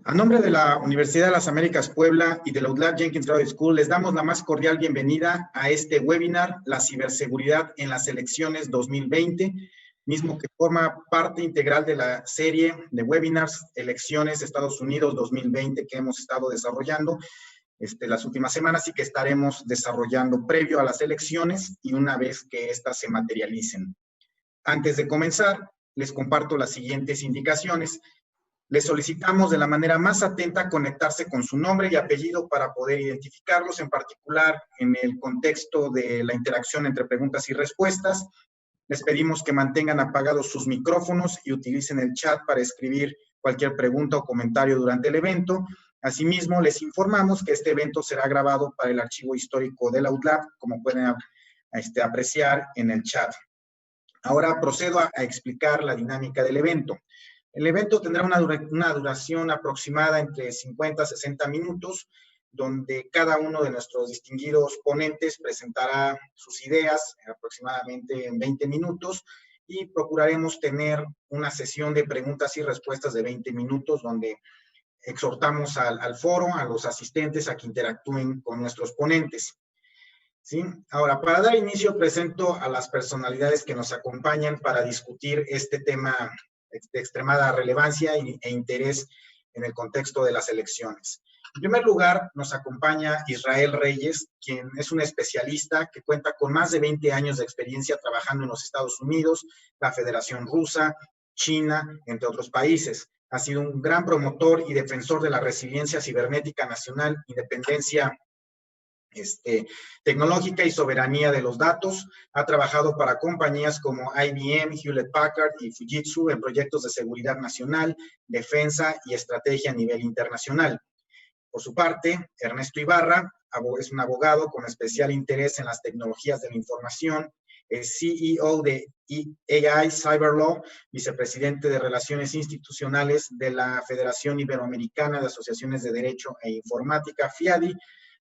A nombre de la Universidad de las Américas Puebla y de la UTLAB Jenkins Graduate School, les damos la más cordial bienvenida a este webinar, La ciberseguridad en las elecciones 2020, mismo que forma parte integral de la serie de webinars Elecciones Estados Unidos 2020 que hemos estado desarrollando las últimas semanas y que estaremos desarrollando previo a las elecciones y una vez que éstas se materialicen. Antes de comenzar, les comparto las siguientes indicaciones. Les solicitamos de la manera más atenta conectarse con su nombre y apellido para poder identificarlos, en particular en el contexto de la interacción entre preguntas y respuestas. Les pedimos que mantengan apagados sus micrófonos y utilicen el chat para escribir cualquier pregunta o comentario durante el evento. Asimismo, les informamos que este evento será grabado para el archivo histórico de la UTLAB, como pueden apreciar en el chat. Ahora procedo a explicar la dinámica del evento. El evento tendrá una duración aproximada entre 50 a 60 minutos, donde cada uno de nuestros distinguidos ponentes presentará sus ideas aproximadamente en 20 minutos y procuraremos tener una sesión de preguntas y respuestas de 20 minutos, donde exhortamos al foro, a los asistentes a que interactúen con nuestros ponentes. ¿Sí? Ahora, para dar inicio, presento a las personalidades que nos acompañan para discutir este tema de extremada relevancia e interés en el contexto de las elecciones. En primer lugar, nos acompaña Israel Reyes, quien es un especialista que cuenta con más de 20 años de experiencia trabajando en los Estados Unidos, la Federación Rusa, China, entre otros países. Ha sido un gran promotor y defensor de la resiliencia cibernética nacional, independencia tecnológica y soberanía de los datos. Ha trabajado para compañías como IBM, Hewlett Packard y Fujitsu en proyectos de seguridad nacional, defensa y estrategia a nivel internacional. Por su parte, Ernesto Ibarra es un abogado con especial interés en las tecnologías de la información, es CEO de AI Cyberlaw, vicepresidente de Relaciones Institucionales de la Federación Iberoamericana de Asociaciones de Derecho e Informática, FIADI.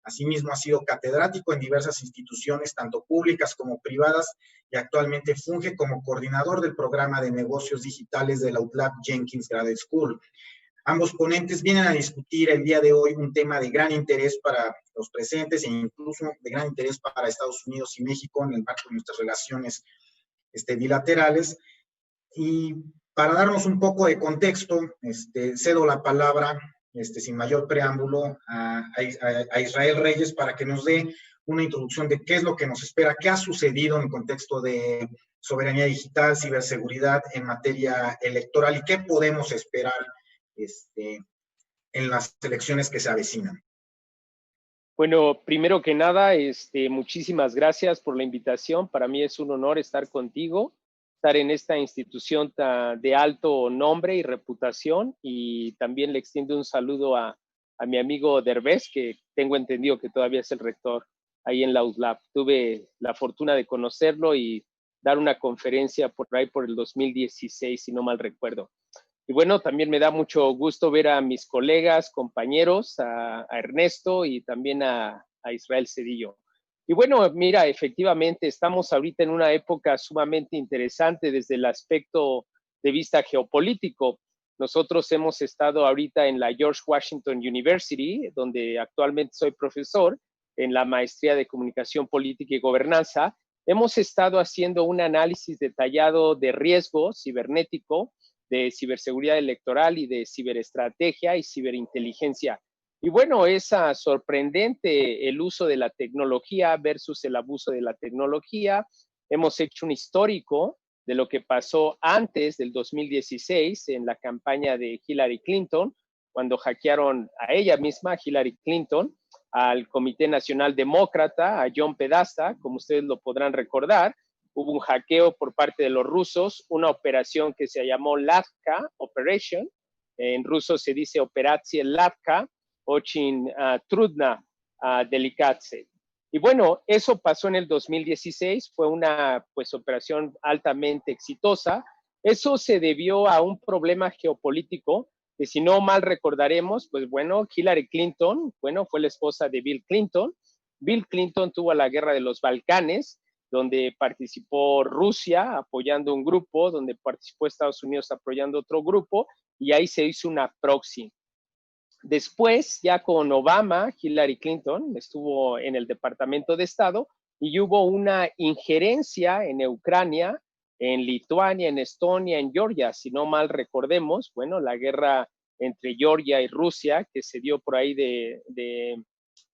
Asimismo, ha sido catedrático en diversas instituciones, tanto públicas como privadas, y actualmente funge como coordinador del programa de negocios digitales de la UTLAB Jenkins Graduate School. Ambos ponentes vienen a discutir el día de hoy un tema de gran interés para los presentes e incluso de gran interés para Estados Unidos y México en el marco de nuestras relaciones bilaterales. Y para darnos un poco de contexto, cedo la palabra sin mayor preámbulo a Israel Reyes para que nos dé una introducción de qué es lo que nos espera, qué ha sucedido en el contexto de soberanía digital, ciberseguridad en materia electoral y qué podemos esperar en las elecciones que se avecinan. Bueno, primero que nada, muchísimas gracias por la invitación. Para mí es un honor estar contigo, estar en esta institución de alto nombre y reputación, y también le extiendo un saludo a mi amigo Derbez, que tengo entendido que todavía es el rector ahí en la UTLAB. Tuve la fortuna de conocerlo y dar una conferencia por ahí por el 2016, si no mal recuerdo. Y bueno, también me da mucho gusto ver a mis colegas, compañeros, a Ernesto y también a Israel Cedillo. Y bueno, mira, efectivamente estamos ahorita en una época sumamente interesante desde el aspecto de vista geopolítico. Nosotros hemos estado ahorita en la George Washington University, donde actualmente soy profesor en la maestría de Comunicación Política y Gobernanza. Hemos estado haciendo un análisis detallado de riesgo cibernético, de ciberseguridad electoral y de ciberestrategia y ciberinteligencia. Y bueno, es sorprendente el uso de la tecnología versus el abuso de la tecnología. Hemos hecho un histórico de lo que pasó antes del 2016 en la campaña de Hillary Clinton, cuando hackearon a ella misma, Hillary Clinton, al Comité Nacional Demócrata, a John Podesta, como ustedes lo podrán recordar. Hubo un hackeo por parte de los rusos, una operación que se llamó Lavka Operation. En ruso se dice Operație Lavka, Очень Trudna Delikatse. Y bueno, eso pasó en el 2016, fue una operación altamente exitosa. Eso se debió a un problema geopolítico que, si no mal recordaremos, pues bueno, Hillary Clinton, bueno, fue la esposa de Bill Clinton. Bill Clinton tuvo la guerra de los Balcanes, donde participó Rusia apoyando un grupo, donde participó Estados Unidos apoyando otro grupo, y ahí se hizo una proxy. Después, ya con Obama, Hillary Clinton estuvo en el Departamento de Estado y hubo una injerencia en Ucrania, en Lituania, en Estonia, en Georgia, si no mal recordemos, bueno, la guerra entre Georgia y Rusia que se dio por ahí del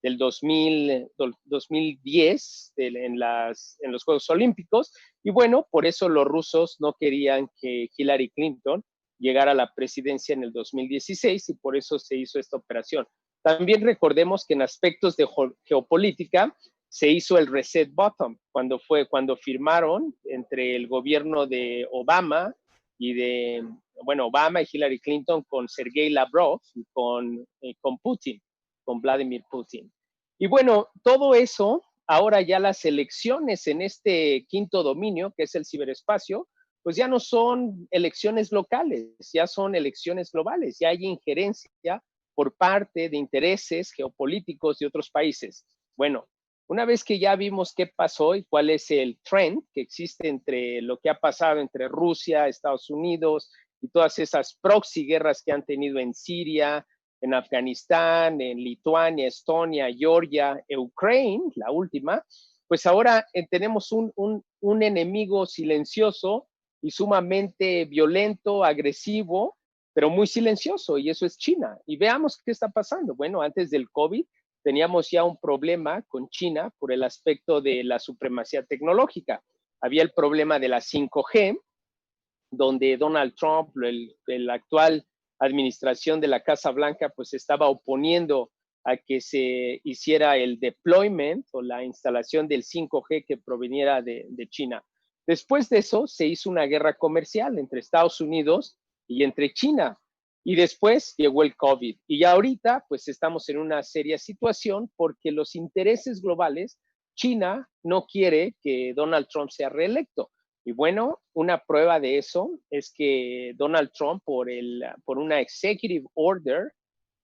2010 en los Juegos Olímpicos. Y bueno, por eso los rusos no querían que Hillary Clinton llegara a la presidencia en el 2016 y por eso se hizo esta operación. También recordemos que en aspectos de geopolítica se hizo el reset button cuando firmaron entre el gobierno de Obama Obama y Hillary Clinton con Sergei Lavrov y con Putin, con Vladimir Putin. Y bueno, todo eso, ahora ya las elecciones en este quinto dominio, que es el ciberespacio, pues ya no son elecciones locales, ya son elecciones globales, ya hay injerencia por parte de intereses geopolíticos de otros países. Bueno, una vez que ya vimos qué pasó y cuál es el trend que existe entre lo que ha pasado entre Rusia, Estados Unidos y todas esas proxy guerras que han tenido en Siria, en Afganistán, en Lituania, Estonia, Georgia, Ucrania, la última, pues ahora tenemos un enemigo silencioso y sumamente violento, agresivo, pero muy silencioso, y eso es China. Y veamos qué está pasando. Bueno, antes del COVID teníamos ya un problema con China por el aspecto de la supremacía tecnológica. Había el problema de la 5G, donde Donald Trump, el actual administración de la Casa Blanca, pues estaba oponiendo a que se hiciera el deployment o la instalación del 5G que proveniera de China. Después de eso, se hizo una guerra comercial entre Estados Unidos y entre China. Y después llegó el COVID. Y ya ahorita, pues estamos en una seria situación porque los intereses globales, China no quiere que Donald Trump sea reelecto. Y bueno, una prueba de eso es que Donald Trump, por una executive order,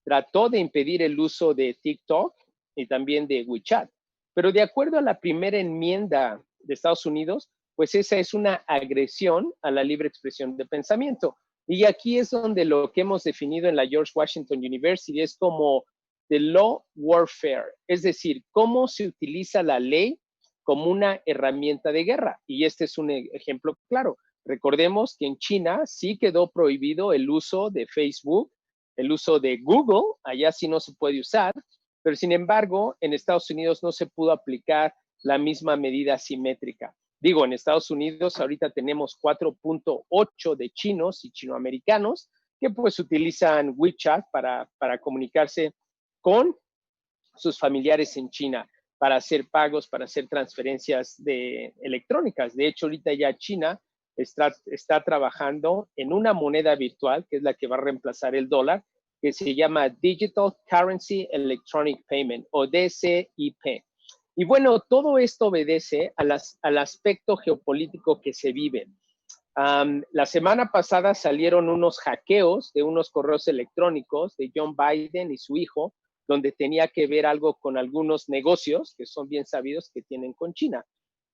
trató de impedir el uso de TikTok y también de WeChat. Pero de acuerdo a la primera enmienda de Estados Unidos, pues esa es una agresión a la libre expresión de pensamiento. Y aquí es donde lo que hemos definido en la George Washington University es como the law warfare, es decir, cómo se utiliza la ley como una herramienta de guerra. Y este es un ejemplo claro. Recordemos que en China sí quedó prohibido el uso de Facebook, el uso de Google, allá sí no se puede usar, pero sin embargo, en Estados Unidos no se pudo aplicar la misma medida simétrica. Digo, en Estados Unidos ahorita tenemos 4.8 de chinos y chinoamericanos que pues utilizan WeChat para comunicarse con sus familiares en China, para hacer pagos, para hacer transferencias electrónicas. De hecho, ahorita ya China está trabajando en una moneda virtual, que es la que va a reemplazar el dólar, que se llama Digital Currency Electronic Payment, o DCIP. Y bueno, todo esto obedece al aspecto geopolítico que se vive. La semana pasada salieron unos hackeos de unos correos electrónicos de John Biden y su hijo, donde tenía que ver algo con algunos negocios que son bien sabidos que tienen con China.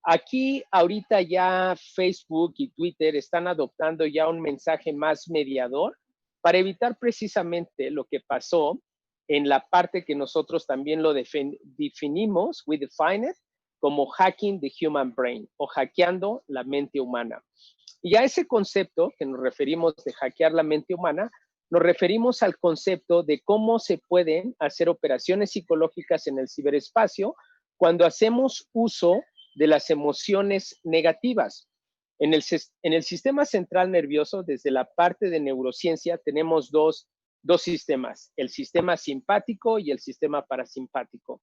Aquí ahorita ya Facebook y Twitter están adoptando ya un mensaje más mediador para evitar precisamente lo que pasó en la parte que nosotros también lo definimos, we define it, como hacking the human brain o hackeando la mente humana. Y a ese concepto que nos referimos de hackear la mente humana, nos referimos al concepto de cómo se pueden hacer operaciones psicológicas en el ciberespacio cuando hacemos uso de las emociones negativas. En el sistema central nervioso, desde la parte de neurociencia, tenemos dos sistemas, el sistema simpático y el sistema parasimpático.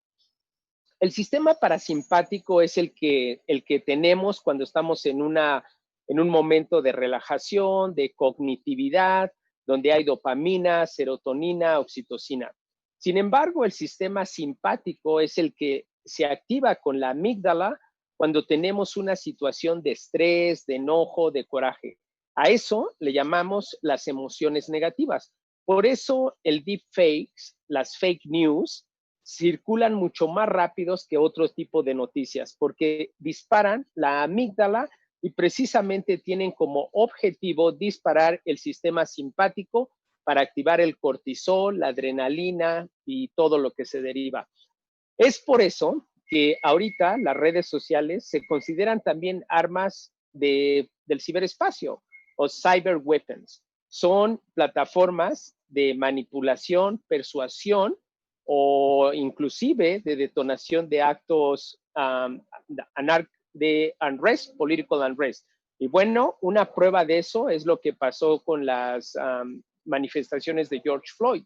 El sistema parasimpático es el que tenemos cuando estamos en un momento de relajación, de cognitividad, donde hay dopamina, serotonina, oxitocina. Sin embargo, el sistema simpático es el que se activa con la amígdala cuando tenemos una situación de estrés, de enojo, de coraje. A eso le llamamos las emociones negativas. Por eso el deepfakes, las fake news, circulan mucho más rápidos que otro tipo de noticias, porque disparan la amígdala y precisamente tienen como objetivo disparar el sistema simpático para activar el cortisol, la adrenalina y todo lo que se deriva. Es por eso que ahorita las redes sociales se consideran también armas del ciberespacio o cyber weapons. Son plataformas de manipulación, persuasión o inclusive de detonación de actos de unrest, political unrest. Y bueno, una prueba de eso es lo que pasó con las manifestaciones de George Floyd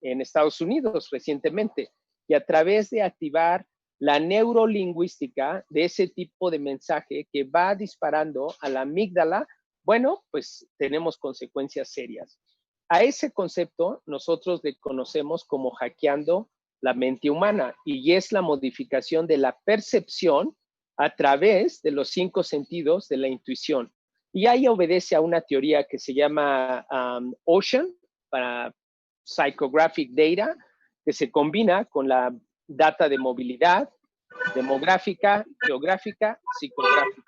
en Estados Unidos recientemente. Y a través de activar la neurolingüística de ese tipo de mensaje que va disparando a la amígdala, bueno, pues tenemos consecuencias serias. A ese concepto nosotros le conocemos como hackeando la mente humana y es la modificación de la percepción a través de los 5 sentidos de la intuición. Y ahí obedece a una teoría que se llama Ocean, para Psychographic Data, que se combina con la data de movilidad, demográfica, geográfica, psicográfica.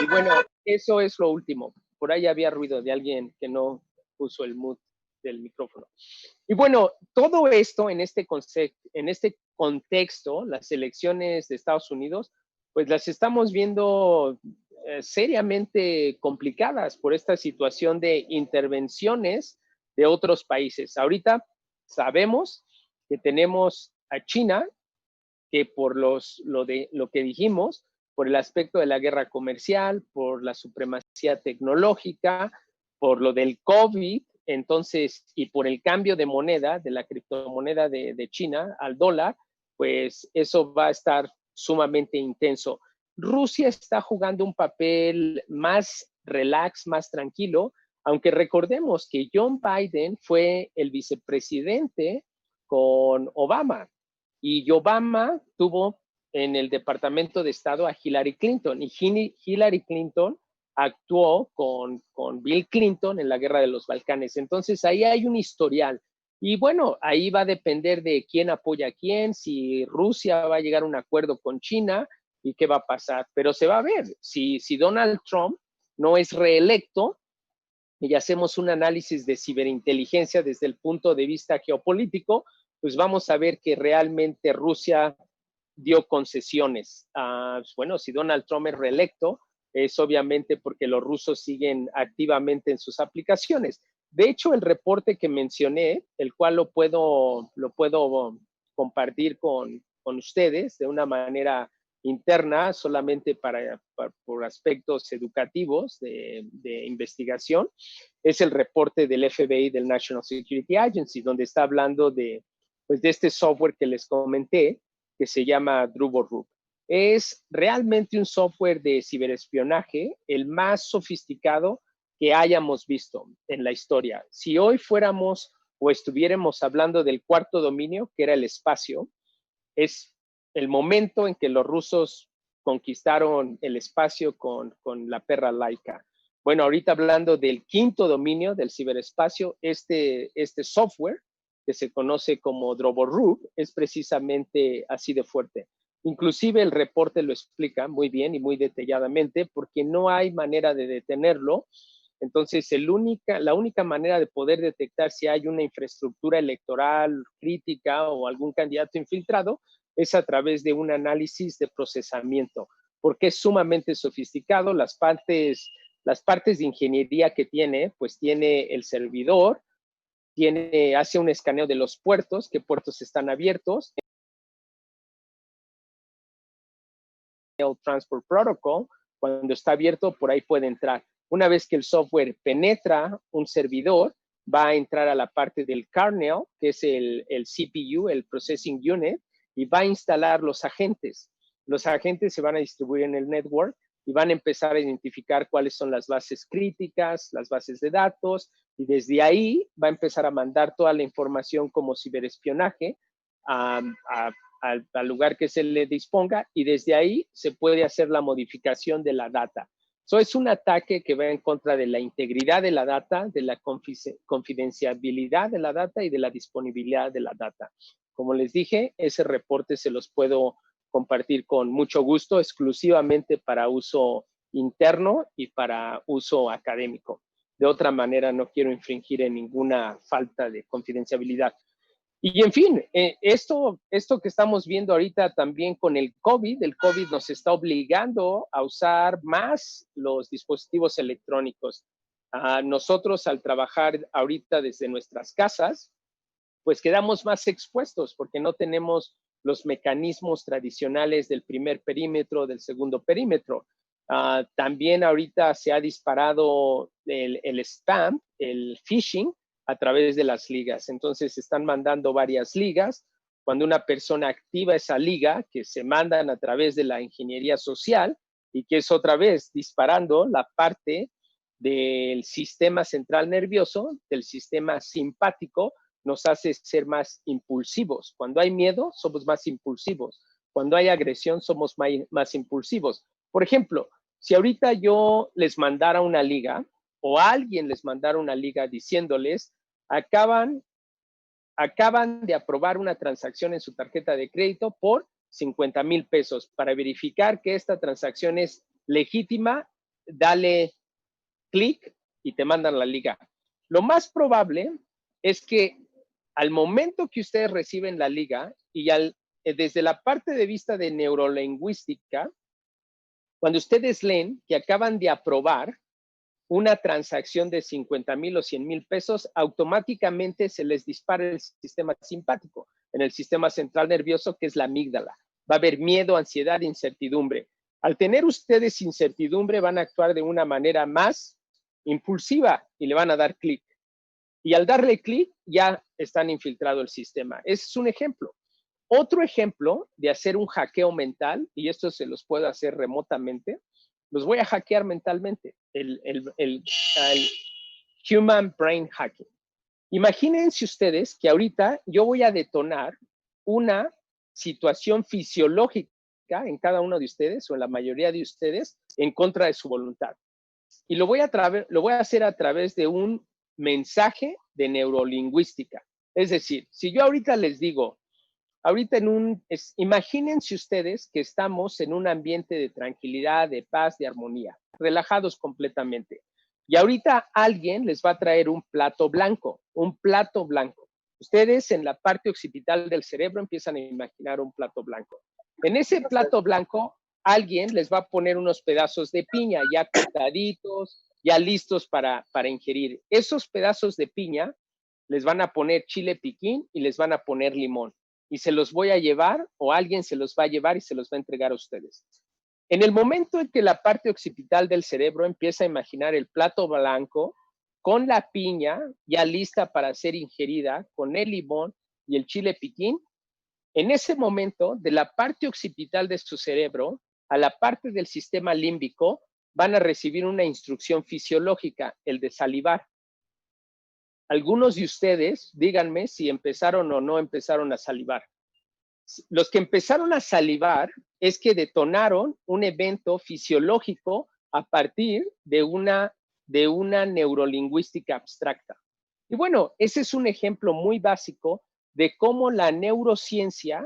Y bueno, eso es lo último. Por ahí había ruido de alguien que no puso el mute del micrófono. Y bueno, todo esto en este contexto, las elecciones de Estados Unidos, pues las estamos viendo seriamente complicadas por esta situación de intervenciones de otros países. Ahorita sabemos que tenemos a China, que por lo que dijimos, por el aspecto de la guerra comercial, por la supremacía tecnológica, por lo del COVID, entonces, y por el cambio de moneda, de la criptomoneda de China al dólar, pues eso va a estar sumamente intenso. Rusia está jugando un papel más relax, más tranquilo, aunque recordemos que John Biden fue el vicepresidente con Obama y Obama tuvo en el Departamento de Estado a Hillary Clinton y Hillary Clinton actuó con Bill Clinton en la guerra de los Balcanes. Entonces ahí hay un historial. Y bueno, ahí va a depender de quién apoya a quién, si Rusia va a llegar a un acuerdo con China y qué va a pasar. Pero se va a ver, si Donald Trump no es reelecto y hacemos un análisis de ciberinteligencia desde el punto de vista geopolítico, pues vamos a ver que realmente Rusia dio concesiones. Bueno, si Donald Trump es reelecto, es obviamente porque los rusos siguen activamente en sus aplicaciones. De hecho, el reporte que mencioné, el cual lo puedo compartir con ustedes de una manera interna, solamente por aspectos educativos de investigación, es el reporte del FBI, del National Security Agency, donde está hablando de este software que les comenté, que se llama Drubo-Rub. Es realmente un software de ciberespionaje, el más sofisticado que hayamos visto en la historia. Si hoy fuéramos o estuviéramos hablando del cuarto dominio, que era el espacio, es el momento en que los rusos conquistaron el espacio con la perra Laika. Bueno, ahorita hablando del quinto dominio del ciberespacio, este software que se conoce como Drubo-Rub es precisamente así de fuerte. Inclusive el reporte lo explica muy bien y muy detalladamente porque no hay manera de detenerlo. Entonces, la única manera de poder detectar si hay una infraestructura electoral crítica o algún candidato infiltrado es a través de un análisis de procesamiento, porque es sumamente sofisticado. Las partes de ingeniería que tiene, pues tiene el servidor, hace un escaneo de los puertos, qué puertos están abiertos, el Transport Protocol, cuando está abierto, por ahí puede entrar. Una vez que el software penetra un servidor, va a entrar a la parte del kernel, que es el CPU, el Processing Unit, y va a instalar los agentes. Los agentes se van a distribuir en el network y van a empezar a identificar cuáles son las bases críticas, las bases de datos, y desde ahí va a empezar a mandar toda la información como ciberespionaje al lugar que se le disponga y desde ahí se puede hacer la modificación de la data. Es un ataque que va en contra de la integridad de la data, de la confidencialidad de la data y de la disponibilidad de la data. Como les dije, ese reporte se los puedo compartir con mucho gusto, exclusivamente para uso interno y para uso académico. de otra manera no quiero infringir en ninguna falta de confidencialidad. Y en fin, esto que estamos viendo ahorita también con el COVID nos está obligando a usar más los dispositivos electrónicos. Nosotros al trabajar ahorita desde nuestras casas, pues quedamos más expuestos porque no tenemos los mecanismos tradicionales del primer perímetro, del segundo perímetro. También ahorita se ha disparado el spam, el phishing, a través de las ligas. Entonces, están mandando varias ligas. Cuando una persona activa esa liga, que se mandan a través de la ingeniería social y que es otra vez disparando la parte del sistema central nervioso, del sistema simpático, nos hace ser más impulsivos. Cuando hay miedo, somos más impulsivos. Cuando hay agresión, somos más impulsivos. Por ejemplo, si ahorita yo les mandara una liga o alguien les mandara una liga diciéndoles, acaban de aprobar una transacción en su tarjeta de crédito por 50,000 pesos. Para verificar que esta transacción es legítima, dale clic y te mandan la liga. Lo más probable es que al momento que ustedes reciben la liga y desde la parte de vista de neurolingüística, cuando ustedes leen que acaban de aprobar una transacción de 50,000 o 100,000 pesos, automáticamente se les dispara el sistema simpático, en el sistema central nervioso, que es la amígdala. Va a haber miedo, ansiedad, incertidumbre. Al tener ustedes incertidumbre, van a actuar de una manera más impulsiva y le van a dar clic. Y al darle clic, ya están infiltrado el sistema. Ese es un ejemplo. Otro ejemplo de hacer un hackeo mental, y esto se los puedo hacer remotamente, los voy a hackear mentalmente, el Human Brain Hacking. Imagínense ustedes que ahorita yo voy a detonar una situación fisiológica en cada uno de ustedes o en la mayoría de ustedes en contra de su voluntad. Y lo voy a hacer a través de un mensaje de neurolingüística. Es decir, si yo ahorita les digo, imagínense ustedes que estamos en un ambiente de tranquilidad, de paz, de armonía, relajados completamente. Y ahorita alguien les va a traer un plato blanco, un plato blanco. Ustedes en la parte occipital del cerebro empiezan a imaginar un plato blanco. En ese plato blanco, alguien les va a poner unos pedazos de piña ya cortaditos, ya listos para ingerir. Esos pedazos de piña les van a poner chile piquín y les van a poner limón. Y se los voy a llevar o alguien se los va a llevar y se los va a entregar a ustedes. En el momento en que la parte occipital del cerebro empieza a imaginar el plato blanco con la piña ya lista para ser ingerida, con el limón y el chile piquín, en ese momento de la parte occipital de su cerebro a la parte del sistema límbico van a recibir una instrucción fisiológica, el de salivar. Algunos de ustedes, díganme si empezaron o no empezaron a salivar. Los que empezaron a salivar es que detonaron un evento fisiológico a partir de una neurolingüística abstracta. Y bueno, ese es un ejemplo muy básico de cómo la neurociencia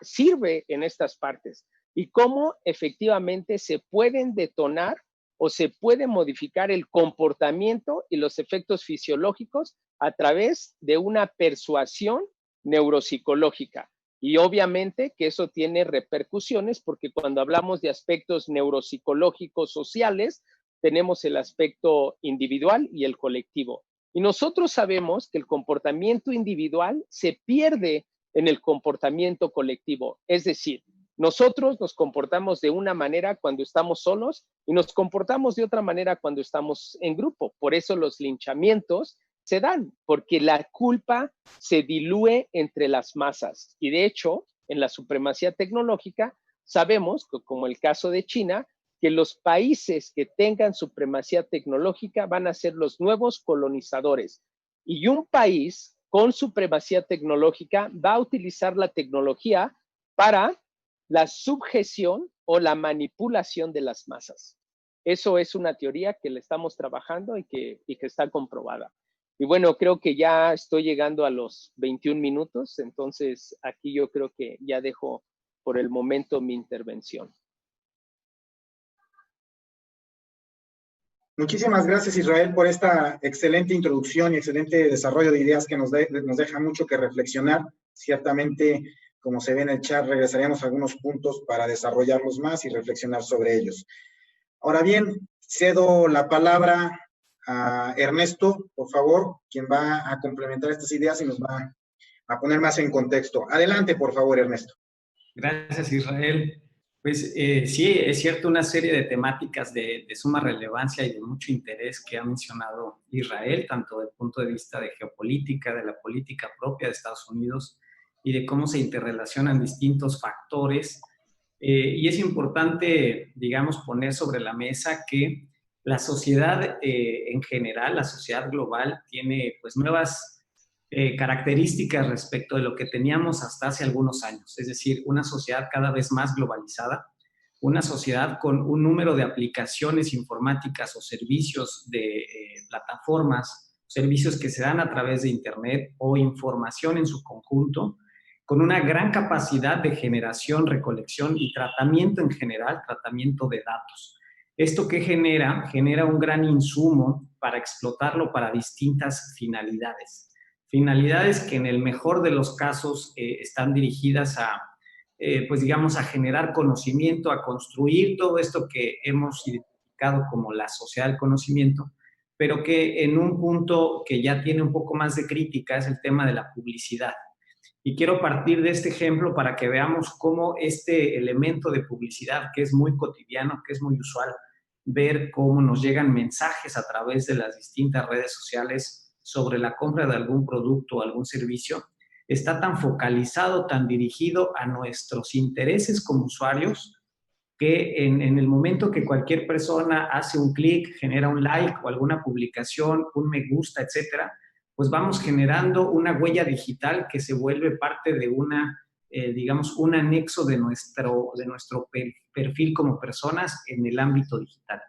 sirve en estas partes y cómo efectivamente se pueden detonar o se puede modificar el comportamiento y los efectos fisiológicos a través de una persuasión neuropsicológica. Y obviamente que eso tiene repercusiones porque cuando hablamos de aspectos neuropsicológicos sociales, tenemos el aspecto individual y el colectivo. Y nosotros sabemos que el comportamiento individual se pierde en el comportamiento colectivo. Es decir, nosotros nos comportamos de una manera cuando estamos solos y nos comportamos de otra manera cuando estamos en grupo. Por eso los linchamientos se dan, porque la culpa se dilúe entre las masas. Y de hecho, en la supremacía tecnológica, sabemos, como el caso de China, que los países que tengan supremacía tecnológica van a ser los nuevos colonizadores. Y un país con supremacía tecnológica va a utilizar la tecnología para la subjeción o la manipulación de las masas. Eso es una teoría que le estamos trabajando y que está comprobada. Y bueno, creo que ya estoy llegando a los 21 minutos, entonces aquí yo creo que ya dejo por el momento mi intervención. Muchísimas gracias, Israel, por esta excelente introducción y excelente desarrollo de ideas que nos deja mucho que reflexionar. Ciertamente, como se ve en el chat, regresaríamos a algunos puntos para desarrollarlos más y reflexionar sobre ellos. Ahora bien, cedo la palabra a Ernesto, por favor, quien va a complementar estas ideas y nos va a poner más en contexto. Adelante, por favor, Ernesto. Gracias, Israel. Pues sí, es cierto, una serie de temáticas de suma relevancia y de mucho interés que ha mencionado Israel, tanto desde el punto de vista de geopolítica, de la política propia de Estados Unidos y de cómo se interrelacionan distintos factores. Y es importante, digamos, poner sobre la mesa que la sociedad en general, la sociedad global, tiene pues nuevas características respecto de lo que teníamos hasta hace algunos años, es decir, una sociedad cada vez más globalizada, una sociedad con un número de aplicaciones informáticas o servicios de plataformas, servicios que se dan a través de Internet o información en su conjunto, con una gran capacidad de generación, recolección y tratamiento en general, tratamiento de datos. ¿Esto qué genera? Genera un gran insumo para explotarlo para distintas finalidades. Finalidades que en el mejor de los casos están dirigidas a, pues digamos, a generar conocimiento, a construir todo esto que hemos identificado como la sociedad del conocimiento, pero que en un punto que ya tiene un poco más de crítica es el tema de la publicidad. Y quiero partir de este ejemplo para que veamos cómo este elemento de publicidad, que es muy cotidiano, que es muy usual, ver cómo nos llegan mensajes a través de las distintas redes sociales sobre la compra de algún producto o algún servicio, está tan focalizado, tan dirigido a nuestros intereses como usuarios, que en el momento que cualquier persona hace un clic, genera un like o alguna publicación, un me gusta, etcétera, pues vamos generando una huella digital que se vuelve parte de una, digamos, un anexo de nuestro perfil como personas en el ámbito digital.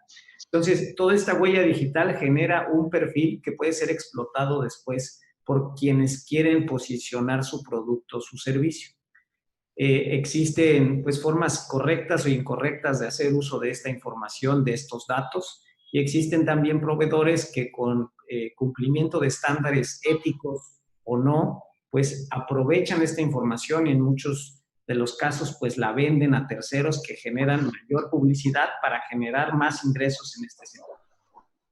Entonces, toda esta huella digital genera un perfil que puede ser explotado después por quienes quieren posicionar su producto o su servicio. Existen pues formas correctas o incorrectas de hacer uso de esta información, de estos datos, y existen también proveedores que con cumplimiento de estándares éticos o no, pues aprovechan esta información y en muchos de los casos pues la venden a terceros que generan mayor publicidad para generar más ingresos en este sector.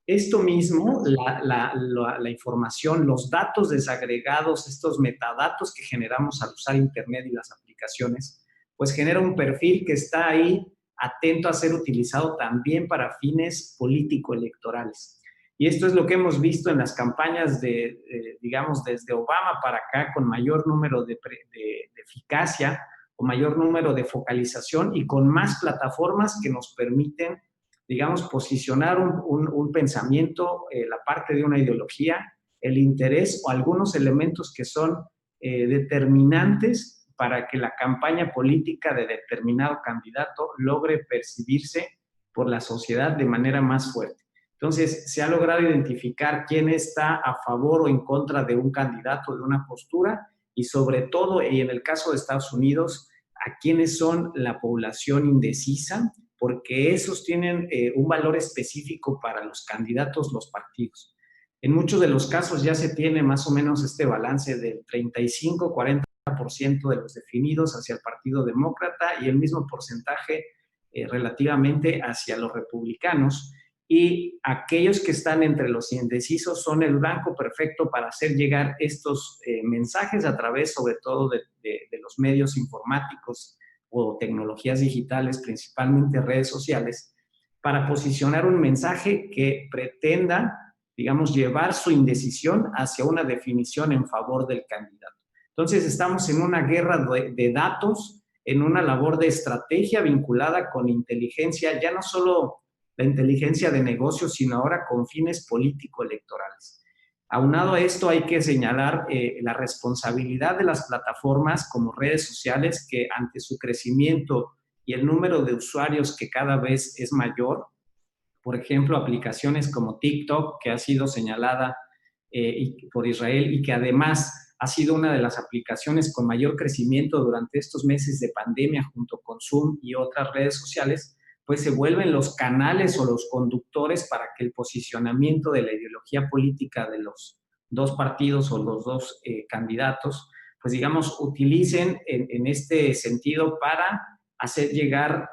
Esto mismo, la información, los datos desagregados, estos metadatos que generamos al usar Internet y las aplicaciones, pues genera un perfil que está ahí atento a ser utilizado también para fines político-electorales. Y esto es lo que hemos visto en las campañas digamos, desde Obama para acá, con mayor número de eficacia, con mayor número de focalización y con más plataformas que nos permiten, digamos, posicionar un pensamiento, la parte de una ideología, el interés o algunos elementos que son determinantes para que la campaña política de determinado candidato logre percibirse por la sociedad de manera más fuerte. Entonces, se ha logrado identificar quién está a favor o en contra de un candidato, de una postura, y sobre todo, y en el caso de Estados Unidos, a quiénes son la población indecisa, porque esos tienen un valor específico para los candidatos, los partidos. En muchos de los casos ya se tiene más o menos este balance del 35-40% de los definidos hacia el Partido Demócrata y el mismo porcentaje relativamente hacia los republicanos. Y aquellos que están entre los indecisos son el blanco perfecto para hacer llegar estos mensajes a través, sobre todo, de los medios informáticos o tecnologías digitales, principalmente redes sociales, para posicionar un mensaje que pretenda, digamos, llevar su indecisión hacia una definición en favor del candidato. Entonces, estamos en una guerra de datos, en una labor de estrategia vinculada con inteligencia, ya no solo la inteligencia de negocios, sino ahora con fines político-electorales. Aunado a esto, hay que señalar la responsabilidad de las plataformas como redes sociales que ante su crecimiento y el número de usuarios que cada vez es mayor, por ejemplo, aplicaciones como TikTok, que ha sido señalada por Israel y que además ha sido una de las aplicaciones con mayor crecimiento durante estos meses de pandemia junto con Zoom y otras redes sociales, pues se vuelven los canales o los conductores para que el posicionamiento de la ideología política de los dos partidos o los dos candidatos, pues digamos, utilicen en este sentido para hacer llegar,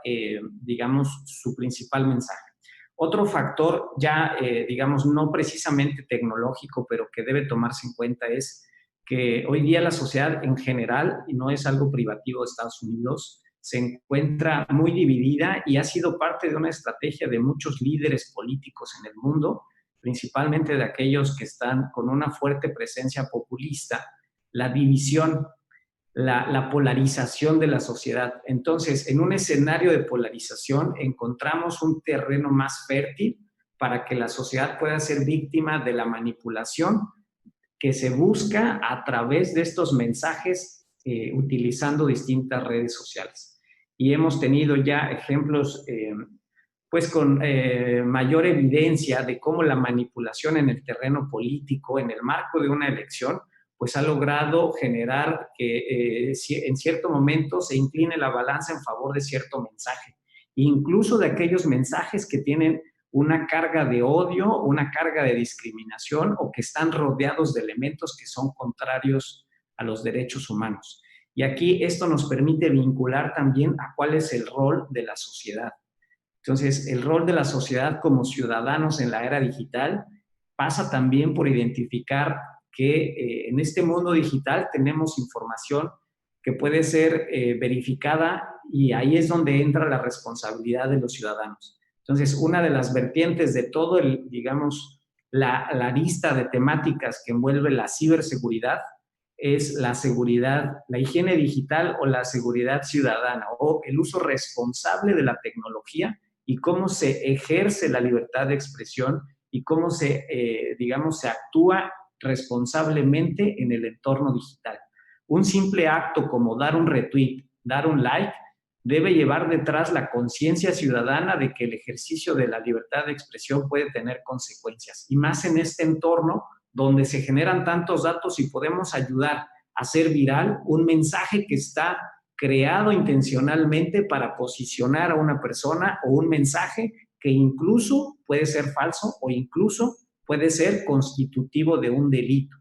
digamos, su principal mensaje. Otro factor ya, digamos, no precisamente tecnológico, pero que debe tomarse en cuenta es que hoy día la sociedad en general, y no es algo privativo de Estados Unidos, se encuentra muy dividida y ha sido parte de una estrategia de muchos líderes políticos en el mundo, principalmente de aquellos que están con una fuerte presencia populista, la división, la polarización de la sociedad. Entonces, en un escenario de polarización encontramos un terreno más fértil para que la sociedad pueda ser víctima de la manipulación que se busca a través de estos mensajes utilizando distintas redes sociales. Y hemos tenido ya ejemplos pues con mayor evidencia de cómo la manipulación en el terreno político, en el marco de una elección, pues ha logrado generar que en cierto momento se incline la balanza en favor de cierto mensaje, incluso de aquellos mensajes que tienen una carga de odio, una carga de discriminación o que están rodeados de elementos que son contrarios a los derechos humanos. Y aquí esto nos permite vincular también a cuál es el rol de la sociedad. Entonces, el rol de la sociedad como ciudadanos en la era digital pasa también por identificar que en este mundo digital tenemos información que puede ser verificada y ahí es donde entra la responsabilidad de los ciudadanos. Entonces, una de las vertientes de todo digamos, la lista de temáticas que envuelve la ciberseguridad es la seguridad, la higiene digital o la seguridad ciudadana o el uso responsable de la tecnología y cómo se ejerce la libertad de expresión y cómo digamos, se actúa responsablemente en el entorno digital. Un simple acto como dar un retweet, dar un like, debe llevar detrás la conciencia ciudadana de que el ejercicio de la libertad de expresión puede tener consecuencias. Y más en este entorno donde se generan tantos datos y podemos ayudar a hacer viral un mensaje que está creado intencionalmente para posicionar a una persona o un mensaje que incluso puede ser falso o incluso puede ser constitutivo de un delito.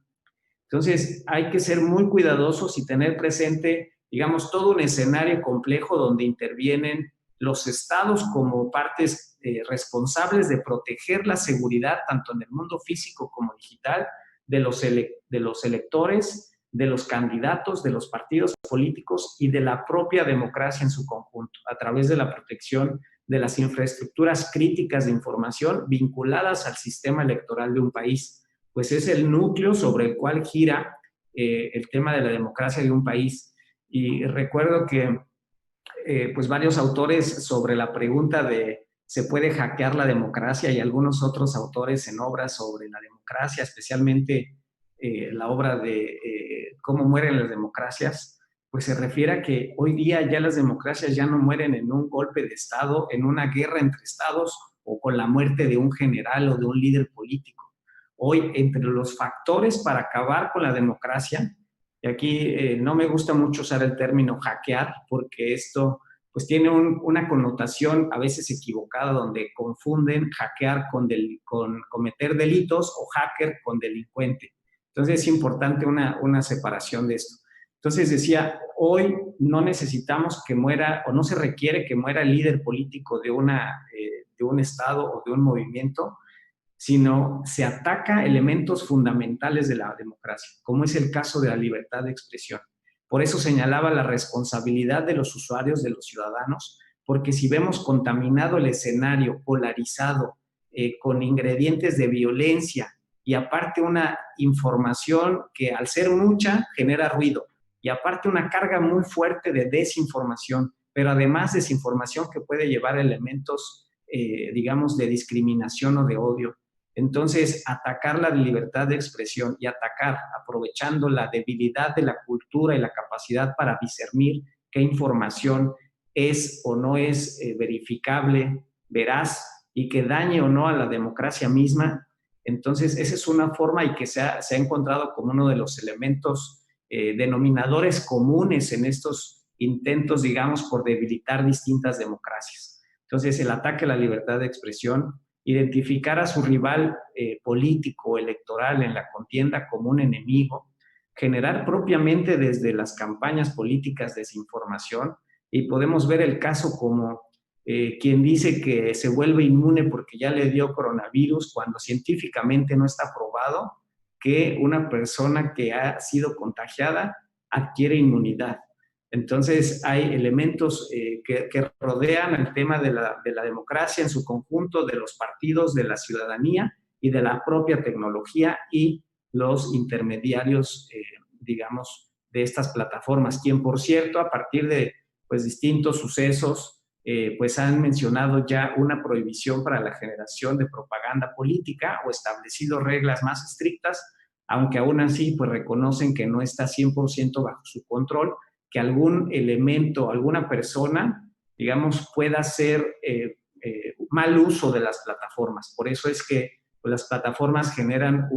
Entonces, hay que ser muy cuidadosos y tener presente, digamos, todo un escenario complejo donde intervienen los estados como partes responsables de proteger la seguridad, tanto en el mundo físico como digital, de los electores, de los candidatos, de los partidos políticos y de la propia democracia en su conjunto, a través de la protección de las infraestructuras críticas de información vinculadas al sistema electoral de un país, pues es el núcleo sobre el cual gira el tema de la democracia de un país. Y recuerdo que pues varios autores sobre la pregunta de ¿se puede hackear la democracia? Y algunos otros autores en obras sobre la democracia, especialmente la obra de ¿Cómo mueren las democracias? Pues se refiere a que hoy día ya las democracias ya no mueren en un golpe de Estado, en una guerra entre estados o con la muerte de un general o de un líder político. Hoy, entre los factores para acabar con la democracia, y aquí no me gusta mucho usar el término hackear, porque esto pues tiene una connotación a veces equivocada, donde confunden hackear con cometer delitos o hacker con delincuente. Entonces es importante una separación de esto. Entonces decía, hoy no necesitamos que muera o no se requiere que muera el líder político de un estado o de un movimiento, sino se ataca elementos fundamentales de la democracia, como es el caso de la libertad de expresión. Por eso señalaba la responsabilidad de los usuarios, de los ciudadanos, porque si vemos contaminado el escenario, polarizado, con ingredientes de violencia y aparte una información que al ser mucha genera ruido y aparte una carga muy fuerte de desinformación, pero además desinformación que puede llevar elementos, digamos, de discriminación o de odio. Entonces, atacar la libertad de expresión y atacar, aprovechando la debilidad de la cultura y la capacidad para discernir qué información es o no es verificable, veraz y que dañe o no a la democracia misma. Entonces, esa es una forma y que se ha encontrado como uno de los elementos denominadores comunes en estos intentos, digamos, por debilitar distintas democracias. Entonces, el ataque a la libertad de expresión, identificar a su rival político, electoral en la contienda como un enemigo, generar propiamente desde las campañas políticas desinformación, y podemos ver el caso como quien dice que se vuelve inmune porque ya le dio coronavirus, cuando científicamente no está probado que una persona que ha sido contagiada adquiere inmunidad. Entonces, hay elementos que rodean el tema de la democracia en su conjunto, de los partidos, de la ciudadanía y de la propia tecnología y los intermediarios, digamos, de estas plataformas, quien, por cierto, a partir de pues, distintos sucesos, pues han mencionado ya una prohibición para la generación de propaganda política o establecido reglas más estrictas, aunque aún así pues reconocen que no está 100% bajo su control, que algún elemento, alguna persona, digamos, pueda hacer mal uso de las plataformas. Por eso es que pues, las plataformas generan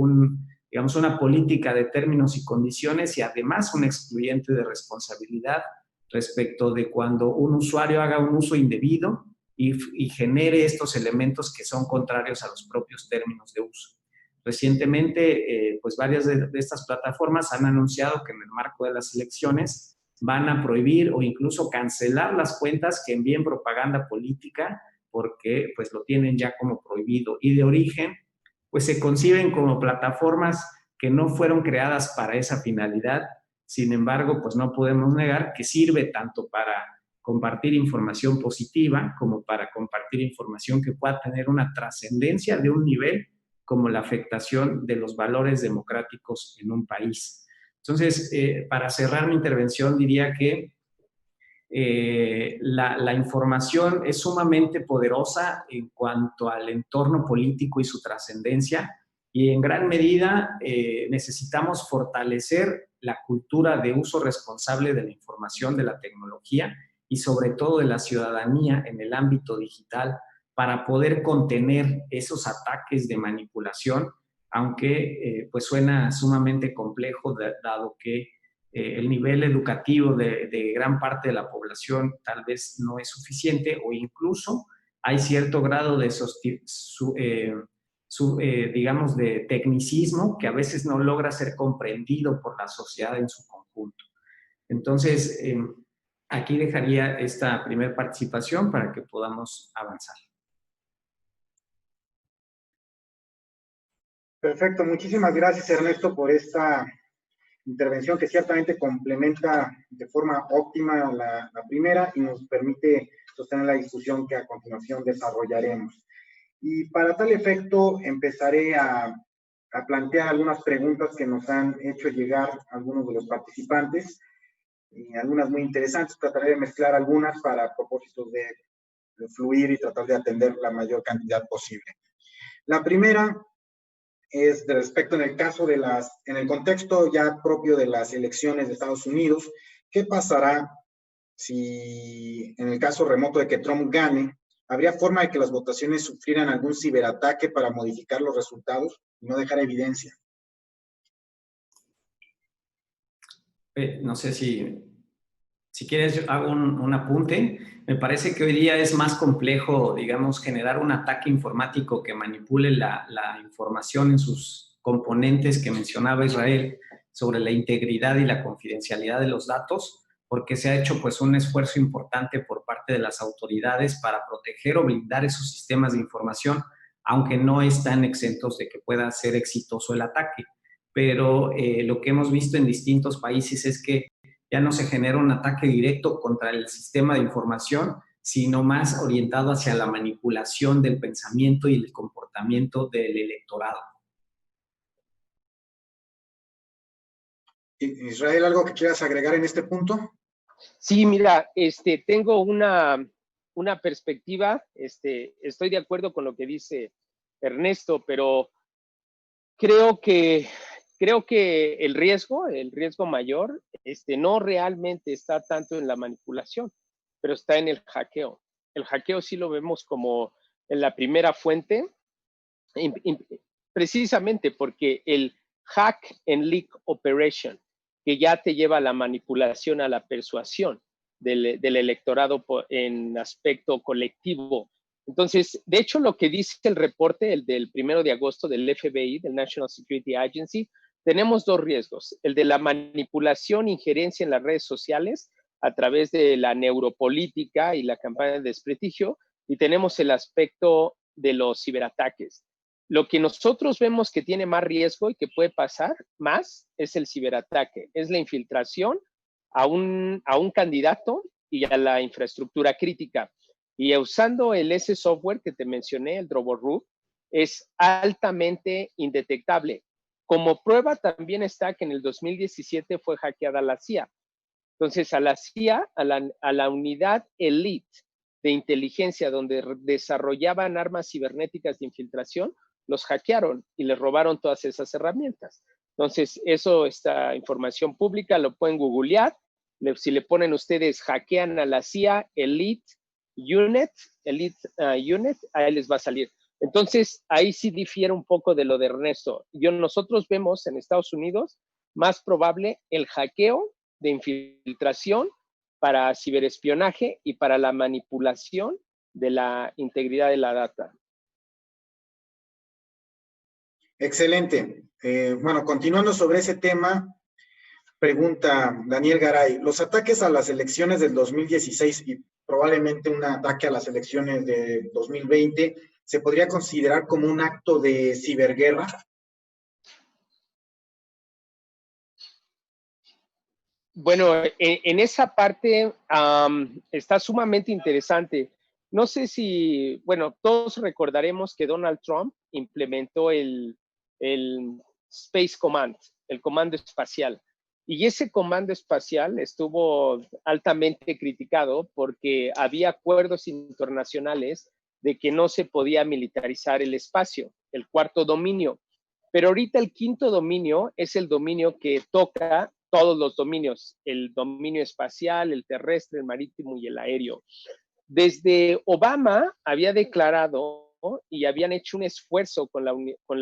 digamos, una política de términos y condiciones y además un excluyente de responsabilidad respecto de cuando un usuario haga un uso indebido y genere estos elementos que son contrarios a los propios términos de uso. Recientemente, pues varias de estas plataformas han anunciado que en el marco de las elecciones van a prohibir o incluso cancelar las cuentas que envíen propaganda política porque pues lo tienen ya como prohibido. Y de origen, pues se conciben como plataformas que no fueron creadas para esa finalidad. Sin embargo, pues no podemos negar que sirve tanto para compartir información positiva como para compartir información que pueda tener una trascendencia de un nivel como la afectación de los valores democráticos en un país. Entonces, para cerrar mi intervención, diría que la información es sumamente poderosa en cuanto al entorno político y su trascendencia, y en gran medida necesitamos fortalecer la cultura de uso responsable de la información, de la tecnología y sobre todo de la ciudadanía en el ámbito digital para poder contener esos ataques de manipulación, aunque pues suena sumamente complejo dado que el nivel educativo de gran parte de la población tal vez no es suficiente o incluso hay cierto grado de digamos, de tecnicismo que a veces no logra ser comprendido por la sociedad en su conjunto. Entonces, aquí dejaría esta primera participación para que podamos avanzar. Perfecto, muchísimas gracias Ernesto por esta intervención que ciertamente complementa de forma óptima la primera y nos permite sostener la discusión que a continuación desarrollaremos. Y para tal efecto empezaré a plantear algunas preguntas que nos han hecho llegar algunos de los participantes, y algunas muy interesantes. Trataré de mezclar algunas para propósitos de fluir y tratar de atender la mayor cantidad posible. La primera es de respecto en el caso de en el contexto ya propio de las elecciones de Estados Unidos, ¿qué pasará si en el caso remoto de que Trump gane? ¿Habría forma de que las votaciones sufrieran algún ciberataque para modificar los resultados y no dejar evidencia? No sé si quieres, hago un apunte. Me parece que hoy día es más complejo, digamos, generar un ataque informático que manipule la información en sus componentes que mencionaba Israel sobre la integridad y la confidencialidad de los datos, porque se ha hecho pues un esfuerzo importante por parte de las autoridades para proteger o blindar esos sistemas de información, aunque no están exentos de que pueda ser exitoso el ataque. Pero lo que hemos visto en distintos países es que ya no se genera un ataque directo contra el sistema de información, sino más orientado hacia la manipulación del pensamiento y el comportamiento del electorado. Israel, ¿algo que quieras agregar en este punto? Sí, mira, tengo una perspectiva, estoy de acuerdo con lo que dice Ernesto, pero creo que el riesgo mayor, no realmente está tanto en la manipulación, pero está en el hackeo. El hackeo sí lo vemos como en la primera fuente, precisamente porque el hack and leak operation, que ya te lleva a la manipulación, a la persuasión, del electorado en aspecto colectivo. Entonces, de hecho, lo que dice el reporte, el del 1 de agosto del FBI, del National Security Agency, tenemos dos riesgos. El de la manipulación, injerencia en las redes sociales a través de la neuropolítica y la campaña de desprestigio, y tenemos el aspecto de los ciberataques. Lo que nosotros vemos que tiene más riesgo y que puede pasar más es el ciberataque, es la infiltración a un candidato y a la infraestructura crítica. Y usando ese software que te mencioné, el DroboRoot, es altamente indetectable. Como prueba también está que en el 2017 fue hackeada la CIA. Entonces, a la CIA, a la unidad elite de inteligencia donde desarrollaban armas cibernéticas de infiltración, los hackearon y les robaron todas esas herramientas. Entonces, esta información pública, lo pueden googlear. Si le ponen ustedes hackean a la CIA Elite Unit, ahí les va a salir. Entonces, ahí sí difiere un poco de lo de Ernesto. Nosotros vemos en Estados Unidos más probable el hackeo de infiltración para ciberespionaje y para la manipulación de la integridad de la data. Excelente. Bueno, continuando sobre ese tema, pregunta Daniel Garay, los ataques a las elecciones del 2016 y probablemente un ataque a las elecciones de 2020, ¿se podría considerar como un acto de ciberguerra? Bueno, en esa parte está sumamente interesante. No sé si, bueno, todos recordaremos que Donald Trump implementó el Space Command, el comando espacial. Y ese comando espacial estuvo altamente criticado porque había acuerdos internacionales de que no se podía militarizar el espacio, el cuarto dominio. Pero ahorita el quinto dominio es el dominio que toca todos los dominios, el dominio espacial, el terrestre, el marítimo y el aéreo. Desde Obama había declarado y habían hecho un esfuerzo con la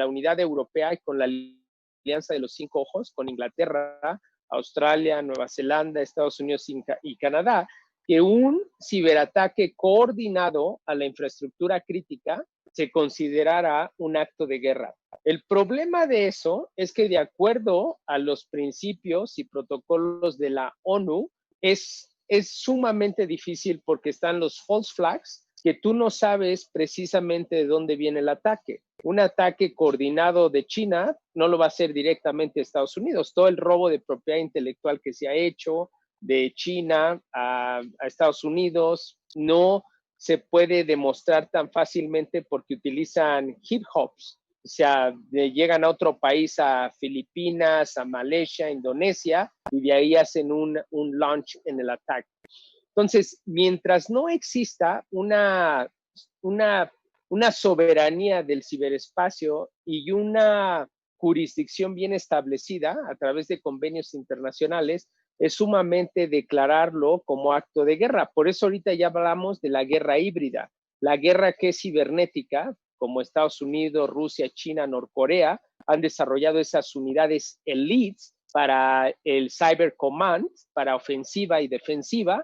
unidad europea y con la Alianza de los Cinco Ojos, con Inglaterra, Australia, Nueva Zelanda, Estados Unidos y Canadá, que un ciberataque coordinado a la infraestructura crítica se considerara un acto de guerra. El problema de eso es que de acuerdo a los principios y protocolos de la ONU, es sumamente difícil porque están los false flags, que tú no sabes precisamente de dónde viene el ataque. Un ataque coordinado de China no lo va a hacer directamente Estados Unidos. Todo el robo de propiedad intelectual que se ha hecho de China a Estados Unidos no se puede demostrar tan fácilmente porque utilizan hip hops. O sea, llegan a otro país, a Filipinas, a Malasia, Indonesia, y de ahí hacen un launch en el ataque. Entonces, mientras no exista una soberanía del ciberespacio y una jurisdicción bien establecida a través de convenios internacionales, es sumamente declararlo como acto de guerra. Por eso ahorita ya hablamos de la guerra híbrida, la guerra que es cibernética, como Estados Unidos, Rusia, China, Norcorea, han desarrollado esas unidades elites para el Cyber Command, para ofensiva y defensiva,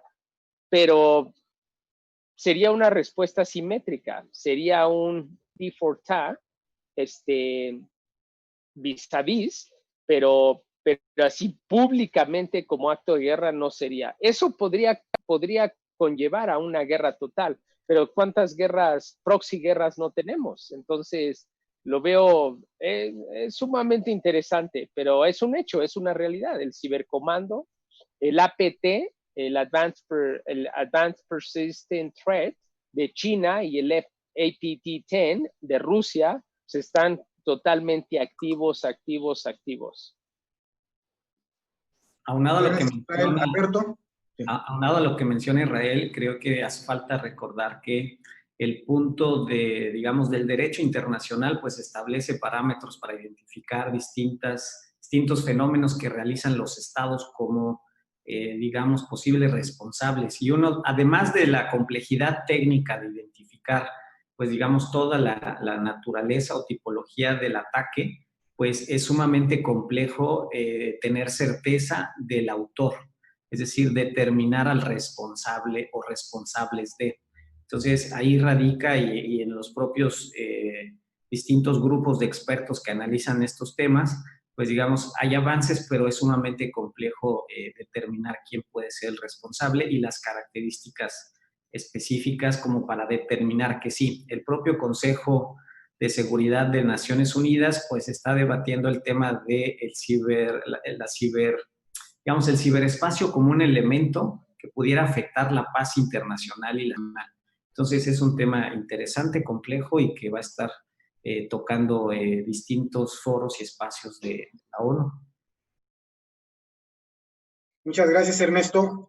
pero sería una respuesta simétrica, sería un T4TAC, vis a vis, pero así públicamente como acto de guerra no sería. Eso podría conllevar a una guerra total, pero ¿cuántas proxy guerras no tenemos? Entonces, lo veo es sumamente interesante, pero es un hecho, es una realidad. El cibercomando, el APT, el Advanced Persistent Threat de China y el APT-10 de Rusia se están totalmente activos. Aunado a lo que menciona Israel, creo que hace falta recordar que el punto digamos, del derecho internacional, pues establece parámetros para identificar distintos fenómenos que realizan los estados como, digamos, posibles responsables. Y uno, además de la complejidad técnica de identificar, pues, digamos, toda la naturaleza o tipología del ataque, pues es sumamente complejo tener certeza del autor. es decir, determinar al responsable o responsables de. Entonces, ahí radica y en los propios distintos grupos de expertos que analizan estos temas, pues digamos, hay avances, pero es sumamente complejo determinar quién puede ser el responsable y las características específicas como para determinar que sí. El propio Consejo de Seguridad de Naciones Unidas pues está debatiendo el tema de el ciberespacio como un elemento que pudiera afectar la paz internacional y la nacional. Entonces es un tema interesante, complejo y que va a estar tocando distintos foros y espacios de la ONU. Muchas gracias, Ernesto.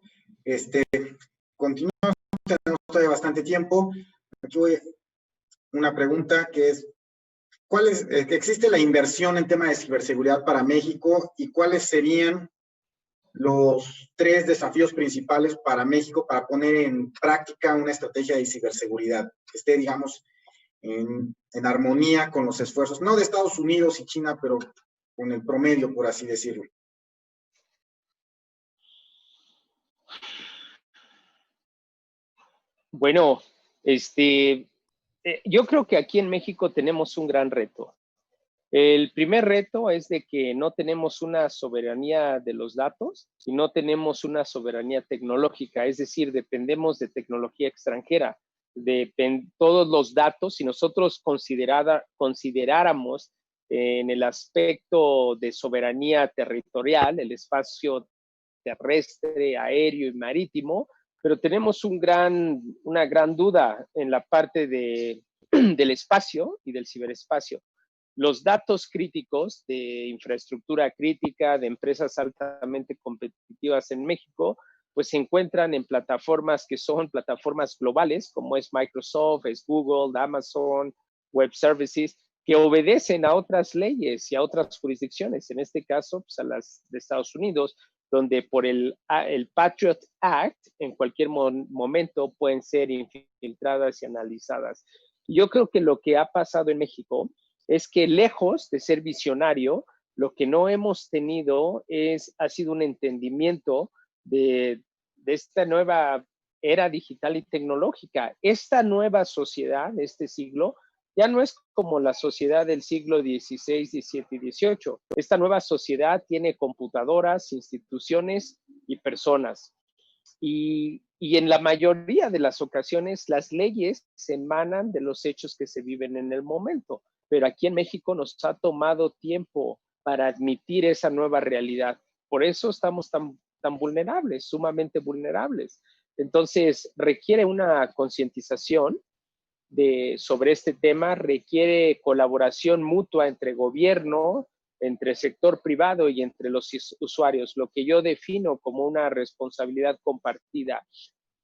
Continuamos, tenemos todavía bastante tiempo. Aquí voy una pregunta que es, que existe la inversión en tema de ciberseguridad para México y cuáles serían los 3 desafíos principales para México para poner en práctica una estrategia de ciberseguridad que esté, digamos, en armonía con los esfuerzos, no de Estados Unidos y China, pero con el promedio, por así decirlo. Bueno, yo creo que aquí en México tenemos un gran reto. El primer reto es de que no tenemos una soberanía de los datos y no tenemos una soberanía tecnológica, es decir, dependemos de tecnología extranjera. Todos los datos, si nosotros consideráramos en el aspecto de soberanía territorial, el espacio terrestre, aéreo y marítimo, pero tenemos una gran duda en la parte del espacio y del ciberespacio. Los datos críticos de infraestructura crítica, de empresas altamente competitivas en México, pues se encuentran en plataformas que son plataformas globales, como es Microsoft, es Google, Amazon, Web Services, que obedecen a otras leyes y a otras jurisdicciones, en este caso, pues a las de Estados Unidos, donde por el Patriot Act, en cualquier momento pueden ser infiltradas y analizadas. Yo creo que lo que ha pasado en México es que lejos de ser visionario, lo que no hemos tenido ha sido un entendimiento de esta nueva era digital y tecnológica. Esta nueva sociedad, este siglo, ya no es como la sociedad del siglo XVI, XVII y XVIII. Esta nueva sociedad tiene computadoras, instituciones y personas. Y en la mayoría de las ocasiones, las leyes se emanan de los hechos que se viven en el momento. Pero aquí en México nos ha tomado tiempo para admitir esa nueva realidad. Por eso estamos tan vulnerables, sumamente vulnerables. Entonces, requiere una concientización sobre este tema, requiere colaboración mutua entre gobierno, entre sector privado y entre los usuarios, lo que yo defino como una responsabilidad compartida.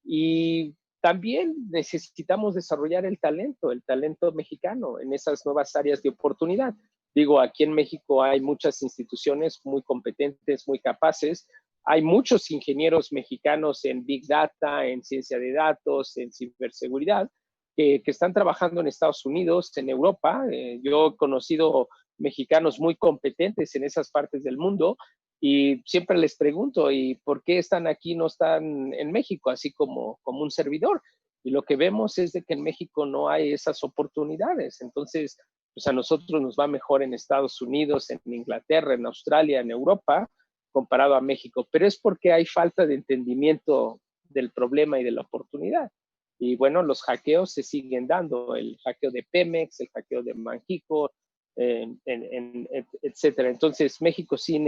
Y también necesitamos desarrollar el talento mexicano en esas nuevas áreas de oportunidad. Digo, aquí en México hay muchas instituciones muy competentes, muy capaces. Hay muchos ingenieros mexicanos en Big Data, en ciencia de datos, en ciberseguridad, que están trabajando en Estados Unidos, en Europa. Yo he conocido mexicanos muy competentes en esas partes del mundo y siempre les pregunto, ¿y por qué están aquí, no están en México, así como un servidor? Y lo que vemos es de que en México no hay esas oportunidades. Entonces, pues a nosotros nos va mejor en Estados Unidos, en Inglaterra, en Australia, en Europa, comparado a México. Pero es porque hay falta de entendimiento del problema y de la oportunidad. Y bueno, los hackeos se siguen dando, el hackeo de Pemex, el hackeo de Banxico, etcétera. Entonces, México sí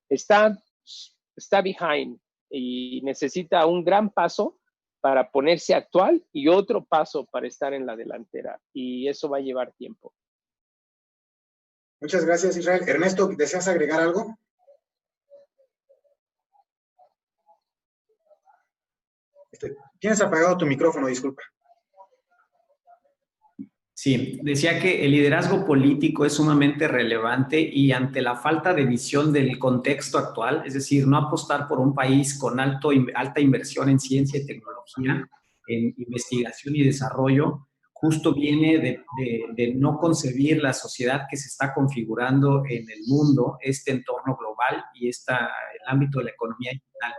está behind y necesita un gran paso para ponerse actual y otro paso para estar en la delantera. Y eso va a llevar tiempo. Muchas gracias, Israel. Ernesto, ¿deseas agregar algo? Tienes apagado tu micrófono, disculpa. Sí, decía que el liderazgo político es sumamente relevante y ante la falta de visión del contexto actual, es decir, no apostar por un país con alta inversión en ciencia y tecnología, en investigación y desarrollo, justo viene de no concebir la sociedad que se está configurando en el mundo, este entorno global y el ámbito de la economía digital.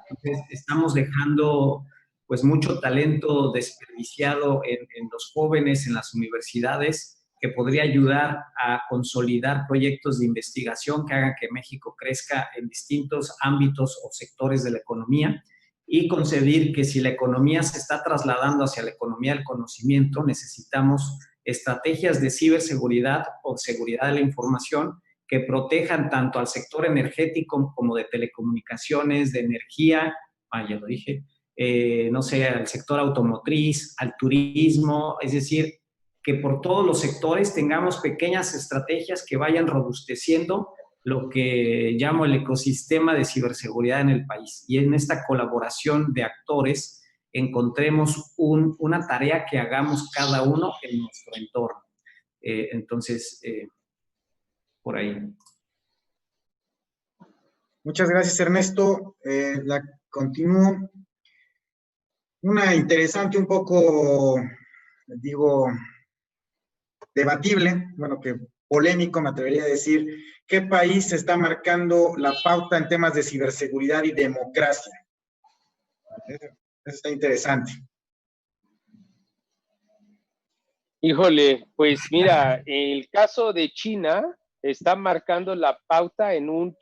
Entonces, estamos dejando pues mucho talento desperdiciado en los jóvenes, en las universidades, que podría ayudar a consolidar proyectos de investigación que hagan que México crezca en distintos ámbitos o sectores de la economía, y concebir que si la economía se está trasladando hacia la economía del conocimiento, necesitamos estrategias de ciberseguridad o seguridad de la información que protejan tanto al sector energético como de telecomunicaciones, de energía, ya lo dije, no sé, al sector automotriz, al turismo, es decir, que por todos los sectores tengamos pequeñas estrategias que vayan robusteciendo lo que llamo el ecosistema de ciberseguridad en el país. Y en esta colaboración de actores encontremos una tarea que hagamos cada uno en nuestro entorno. Entonces, por ahí. Muchas gracias, Ernesto. Continúo. Una interesante, un poco, digo, debatible, bueno, que polémico, me atrevería a decir. ¿Qué país está marcando la pauta en temas de ciberseguridad y democracia? Eso está interesante. Híjole, pues mira, el caso de China está marcando la pauta en un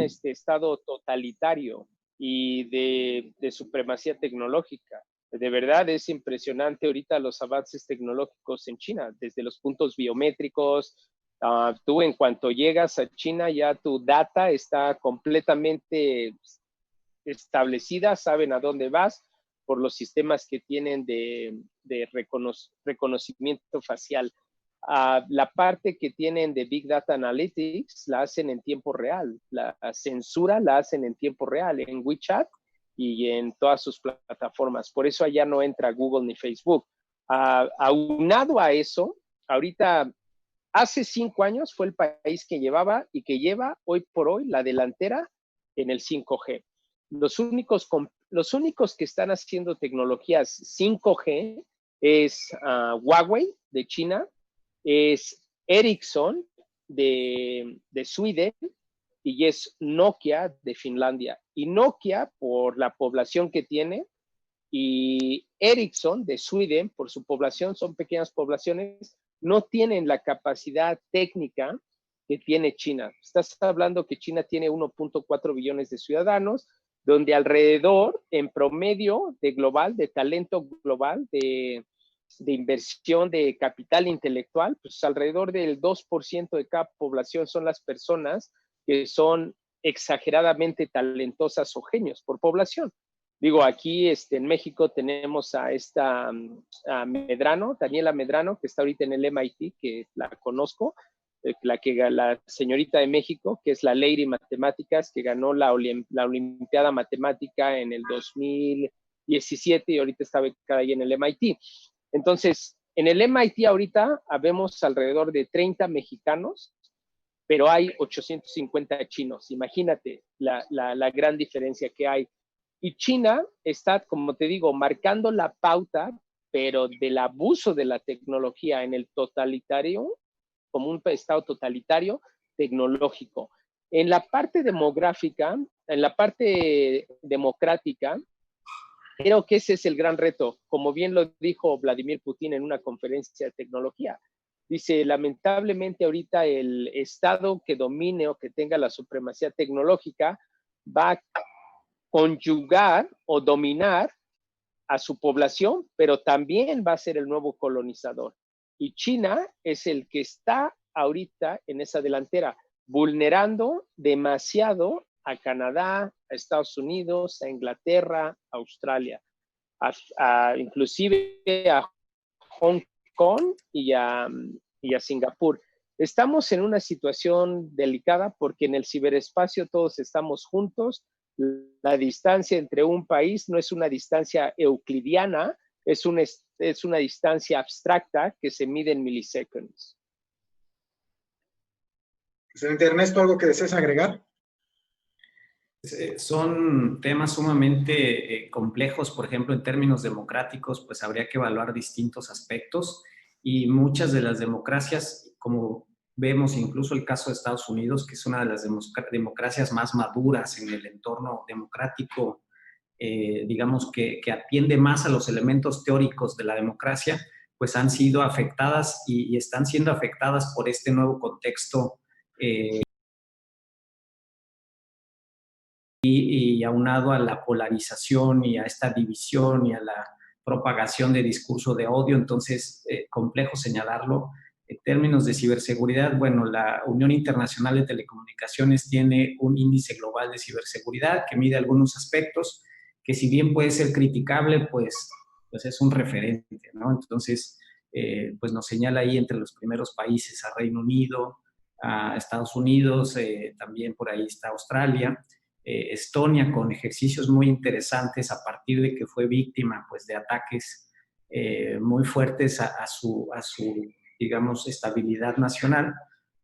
estado totalitario y de supremacía tecnológica. De verdad es impresionante ahorita los avances tecnológicos en China, desde los puntos biométricos. Tú en cuanto llegas a China ya tu data está completamente establecida, saben a dónde vas por los sistemas que tienen de reconocimiento facial. La parte que tienen de Big Data Analytics la hacen en tiempo real, la censura la hacen en tiempo real en WeChat y en todas sus plataformas. Por eso allá no entra Google ni Facebook. Aunado a eso, ahorita, hace 5 años fue el país que llevaba y que lleva hoy por hoy la delantera en el 5G. Los únicos que están haciendo tecnologías 5G es Huawei de China, es Ericsson de Sweden y es Nokia de Finlandia. Y Nokia por la población que tiene y Ericsson de Sweden por su población, son pequeñas poblaciones, no tienen la capacidad técnica que tiene China. Estás hablando que China tiene 1.4 billones de ciudadanos, donde alrededor, en promedio de talento global, de inversión de capital intelectual, pues alrededor del 2% de cada población son las personas que son exageradamente talentosas o genios por población. Digo, aquí en México tenemos a Medrano, Daniela Medrano, que está ahorita en el MIT, que la conozco, la señorita de México, que es la Lady Matemáticas, que ganó la Olimpiada Matemática en el 2017 y ahorita está becada ahí en el MIT. Entonces, en el MIT ahorita habemos alrededor de 30 mexicanos, pero hay 850 chinos. Imagínate la gran diferencia que hay. Y China está, como te digo, marcando la pauta, pero del abuso de la tecnología en el totalitario, como un estado totalitario tecnológico. En la parte demográfica, en la parte democrática, creo que ese es el gran reto. Como bien lo dijo Vladimir Putin en una conferencia de tecnología. Dice, lamentablemente ahorita el estado que domine o que tenga la supremacía tecnológica va a conjugar o dominar a su población, pero también va a ser el nuevo colonizador. Y China es el que está ahorita en esa delantera, vulnerando demasiado a Canadá, a Estados Unidos, a Inglaterra, a Australia, inclusive a Hong Kong y a Singapur. Estamos en una situación delicada porque en el ciberespacio todos estamos juntos. La distancia entre un país no es una distancia euclidiana, es una distancia abstracta que se mide en milisegundos. Excelente. Ernesto, ¿algo que desees agregar? Son temas sumamente complejos, por ejemplo, en términos democráticos, pues habría que evaluar distintos aspectos y muchas de las democracias, como vemos incluso el caso de Estados Unidos, que es una de las democracias más maduras en el entorno democrático, digamos que atiende más a los elementos teóricos de la democracia, pues han sido afectadas y están siendo afectadas por este nuevo contexto y aunado a la polarización y a esta división y a la propagación de discurso de odio, entonces complejo señalarlo. En términos de ciberseguridad, bueno, la Unión Internacional de Telecomunicaciones tiene un índice global de ciberseguridad que mide algunos aspectos que si bien puede ser criticable, pues es un referente, ¿no? Entonces, pues nos señala ahí entre los primeros países a Reino Unido, a Estados Unidos, también por ahí está Australia, Estonia con ejercicios muy interesantes a partir de que fue víctima pues, de ataques muy fuertes a su, digamos, estabilidad nacional,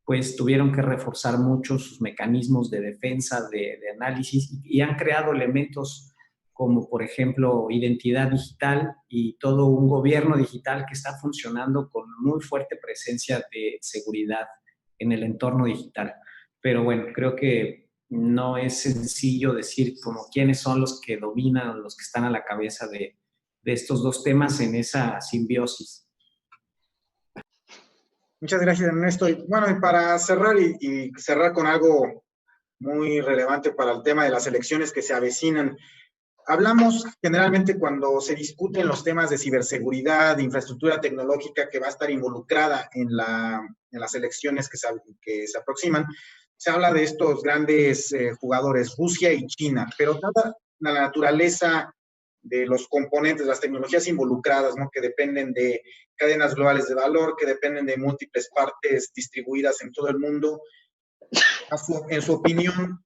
pues tuvieron que reforzar mucho sus mecanismos de defensa, de análisis y han creado elementos como por ejemplo identidad digital y todo un gobierno digital que está funcionando con muy fuerte presencia de seguridad en el entorno digital. Pero bueno, creo que no es sencillo decir como quiénes son los que dominan o los que están a la cabeza de estos dos temas en esa simbiosis. Muchas gracias, Ernesto. Y bueno, y para cerrar y cerrar con algo muy relevante para el tema de las elecciones que se avecinan, hablamos generalmente cuando se discuten los temas de ciberseguridad, de infraestructura tecnológica que va a estar involucrada en las elecciones que se aproximan, se habla de estos grandes jugadores, Rusia y China, pero dada la naturaleza de los componentes, las tecnologías involucradas, ¿no? Que dependen de cadenas globales de valor, que dependen de múltiples partes distribuidas en todo el mundo, en su opinión,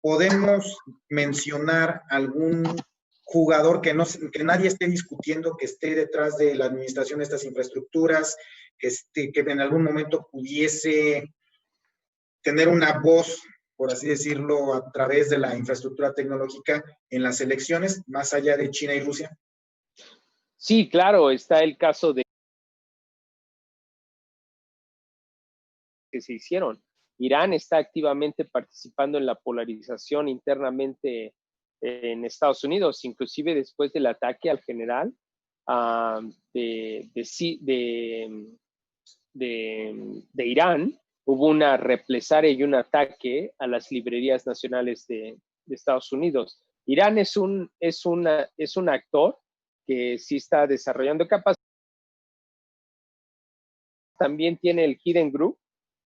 ¿podemos mencionar algún jugador que nadie esté discutiendo, que esté detrás de la administración de estas infraestructuras, que en algún momento pudiese tener una voz, por así decirlo, a través de la infraestructura tecnológica en las elecciones, más allá de China y Rusia? Sí, claro, está el caso de que se hicieron. Irán está activamente participando en la polarización internamente en Estados Unidos, inclusive después del ataque al general de Irán, hubo una represalia y un ataque a las librerías nacionales de Estados Unidos. Irán es un actor que sí está desarrollando capacidades. También tiene el Hidden Group,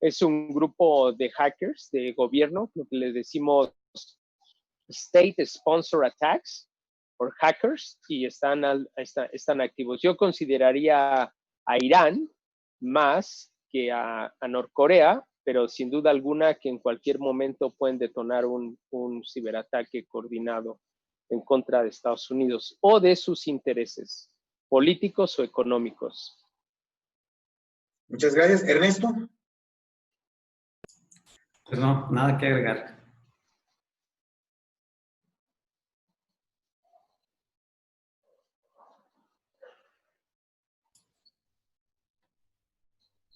es un grupo de hackers de gobierno, lo que les decimos State Sponsor Attacks por hackers, y están activos. Yo consideraría a Irán más que a Norcorea, pero sin duda alguna que en cualquier momento pueden detonar un ciberataque coordinado en contra de Estados Unidos o de sus intereses políticos o económicos. Muchas gracias. Ernesto. Pues no, nada que agregar.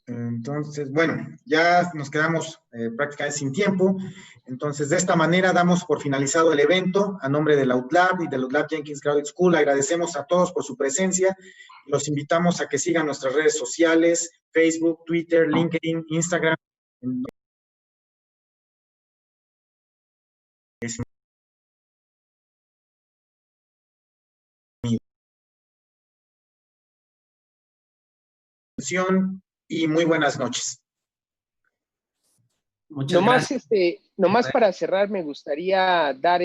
Entonces, bueno, ya nos quedamos prácticamente sin tiempo. Entonces, de esta manera damos por finalizado el evento. A nombre de la UTLAB y de la UTLAB Jenkins Graduate School, agradecemos a todos por su presencia. Los invitamos a que sigan nuestras redes sociales, Facebook, Twitter, LinkedIn, Instagram. Y muy buenas noches. Muchas gracias. Nomás para cerrar, me gustaría dar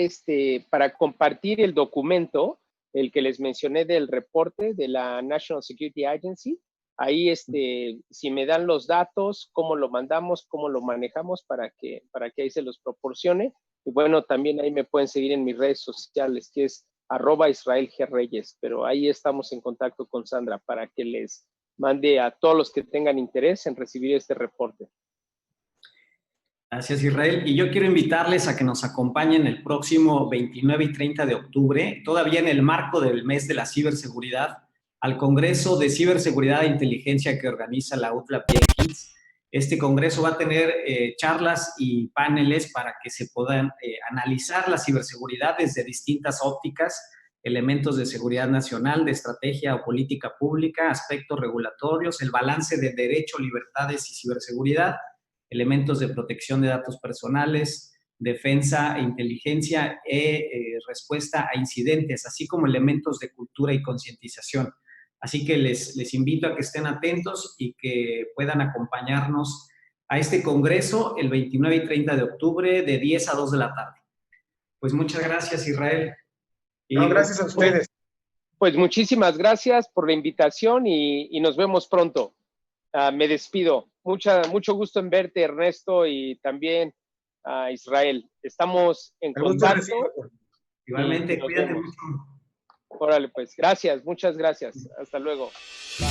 para compartir el documento, el que les mencioné del reporte de la National Security Agency. Ahí, si me dan los datos, cómo lo mandamos, cómo lo manejamos para que ahí se los proporcione. Y bueno, también ahí me pueden seguir en mis redes sociales, que es @IsraelGReyes, pero ahí estamos en contacto con Sandra para que les mande a todos los que tengan interés en recibir este reporte. Gracias, Israel. Y yo quiero invitarles a que nos acompañen el próximo 29 y 30 de octubre, todavía en el marco del mes de la ciberseguridad, al Congreso de Ciberseguridad e Inteligencia que organiza la UTLAB Jenkins. Este congreso va a tener charlas y paneles para que se puedan analizar la ciberseguridad desde distintas ópticas, elementos de seguridad nacional, de estrategia o política pública, aspectos regulatorios, el balance de derecho, libertades y ciberseguridad, elementos de protección de datos personales, defensa e inteligencia respuesta a incidentes, así como elementos de cultura y concientización. Así que les invito a que estén atentos y que puedan acompañarnos a este congreso el 29 y 30 de octubre de 10 a 2 de la tarde. Pues muchas gracias, Israel. No, gracias a ustedes. Pues muchísimas gracias por la invitación y nos vemos pronto. Me despido. Mucho gusto en verte, Ernesto, y también a Israel. Estamos en contacto. Igualmente, cuídate mucho. Órale, pues, gracias, muchas gracias. Hasta luego. Bye.